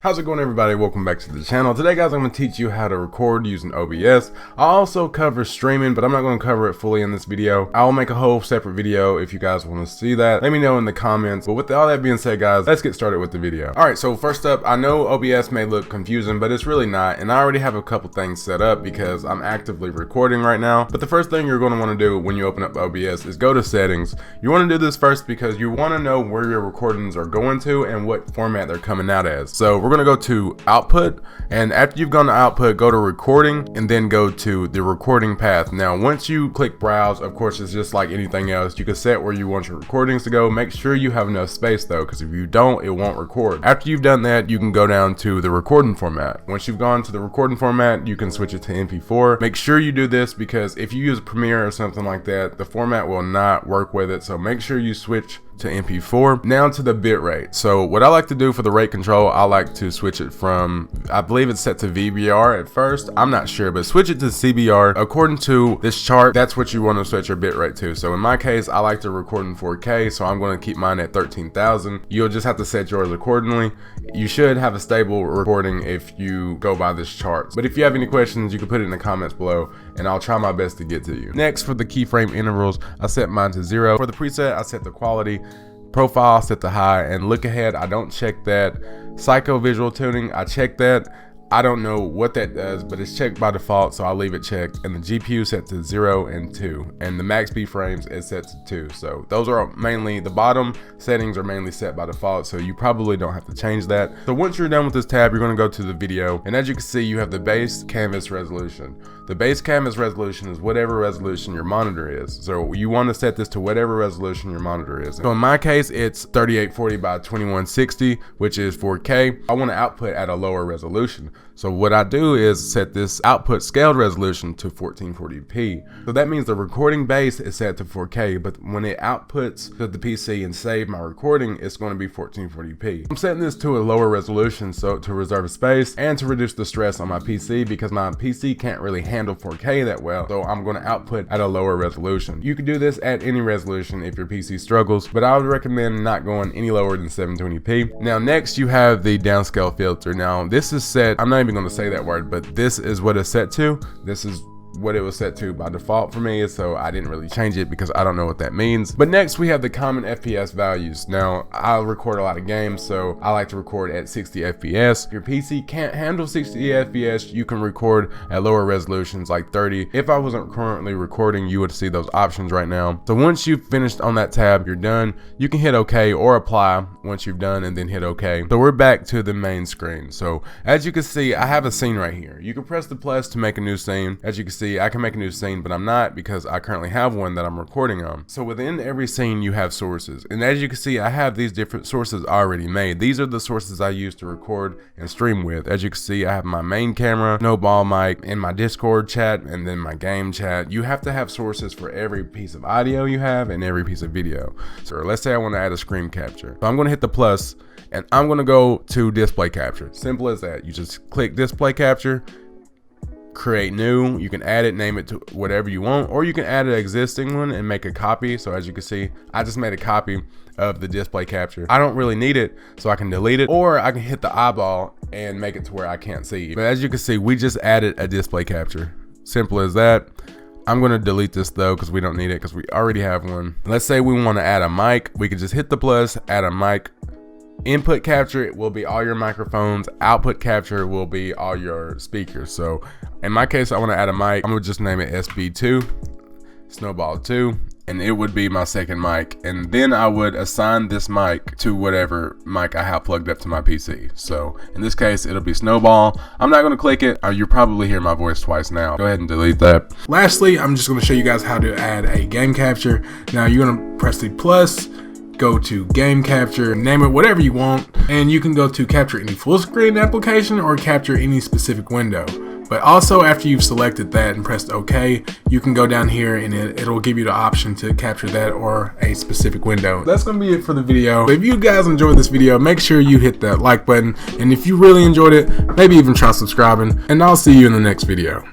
How's it going, everybody? Welcome back to the channel. Today, guys, I'm going to teach you how to record using OBS. I'll also cover streaming, but I'm not going to cover it fully in this video. I'll make a whole separate video if you guys want to see that. Let me know in the comments. But with all that being said, guys, let's get started with the video. Alright, so first up, I know OBS may look confusing, but it's really not. And I already have a couple things set up because I'm actively recording right now. But the first thing you're going to want to do when you open up OBS is go to settings. You want to do this first because you want to know where your recordings are going to and what format they're coming out as. So we're going to go to output, and after you've gone to output, go to recording and then go to the recording path. Now once you click browse, of course it's just like anything else. You can set where you want your recordings to go. Make sure you have enough space though, because if you don't, it won't record. After you've done that, you can go down to the recording format. Once you've gone to the recording format, you can switch it to MP4. Make sure you do this because if you use Premiere or something like that, the format will not work with it. So make sure you switch to MP4. Now to the bit rate. So what I like to do for the rate control, I like to switch it from, I believe it's set to VBR at first, I'm not sure, but switch it to CBR. According to this chart, that's what you want to switch your bit rate to. So in my case, I like to record in 4K, so I'm going to keep mine at 13,000. You'll just have to set yours accordingly. You should have a stable recording if you go by this chart. But if you have any questions, you can put it in the comments below and I'll try my best to get to you. Next, for the keyframe intervals, I set mine to 0. For the preset, I set the quality. Profile set to high, and look ahead, I don't check that. Psycho visual tuning, I check that. I don't know what that does, but it's checked by default, so I'll leave it checked. And the GPU set to 0 and 2, and the max B frames is set to 2. So those are mainly, the bottom settings are mainly set by default, so you probably don't have to change that. So once you're done with this tab, you're going to go to the video, and as you can see, you have the base canvas resolution. The base canvas resolution is whatever resolution your monitor is. So you want to set this to whatever resolution your monitor is. So in my case, it's 3840 by 2160, which is 4K. I want to output at a lower resolution. So what I do is set this output scaled resolution to 1440p. So that means the recording base is set to 4K, but when it outputs to the PC and save my recording, it's going to be 1440p. I'm setting this to a lower resolution so to reserve space and to reduce the stress on my PC, because my PC can't really handle 4K that well. So I'm going to output at a lower resolution. You can do this at any resolution if your PC struggles, but I would recommend not going any lower than 720p. Now next, you have the downscale filter. Now this is set, I'm not even going to say that word, but this is what it's set to. This is what it was set to by default for me, so I didn't really change it because I don't know what that means. But next, we have the common FPS values. Now I record a lot of games, so I like to record at 60 FPS. If your PC can't handle 60 FPS, you can record at lower resolutions like 30. If I wasn't currently recording, you would see those options right now. So once you've finished on that tab, you're done. You can hit OK or apply once you've done, and then hit OK. So we're back to the main screen. So as you can see, I have a scene right here. You can press the plus to make a new scene. As you can see, I can make a new scene, but I'm not, because I currently have one that I'm recording on. So within every scene, you have sources. And as you can see, I have these different sources already made. These are the sources I use to record and stream with. As you can see, I have my main camera, snowball mic, and my Discord chat, and then my game chat. You have to have sources for every piece of audio you have and every piece of video. So let's say I want to add a screen capture. So I'm going to hit the plus, and I'm going to go to display capture. Simple as that. You just click display capture, create new. You can add it, name it to whatever you want, or you can add an existing one and make a copy. So as you can see, I just made a copy of the display capture. I don't really need it, so I can delete it, or I can hit the eyeball and make it to where I can't see. But as you can see, we just added a display capture. Simple as that. I'm going to delete this though, because we don't need it, because we already have one. Let's say we want to add a mic. We can just hit the plus, add a mic. Input capture, it will be all your microphones. Output capture will be all your speakers. So in my case, I want to add a mic. I'm gonna just name it SB2, Snowball 2, and it would be my second mic. And then I would assign this mic to whatever mic I have plugged up to my PC. So in this case, it'll be Snowball. I'm not gonna click it, or you probably hear my voice twice now. Go ahead and delete that. Lastly, I'm just gonna show you guys how to add a game capture. Now you're gonna press the plus, go to game capture, name it whatever you want, and you can go to capture any full screen application or capture any specific window. But also, after you've selected that and pressed OK, you can go down here and it'll give you the option to capture that or a specific window. That's gonna be it for the video. If you guys enjoyed this video, make sure you hit that like button, and if you really enjoyed it, maybe even try subscribing, and I'll see you in the next video.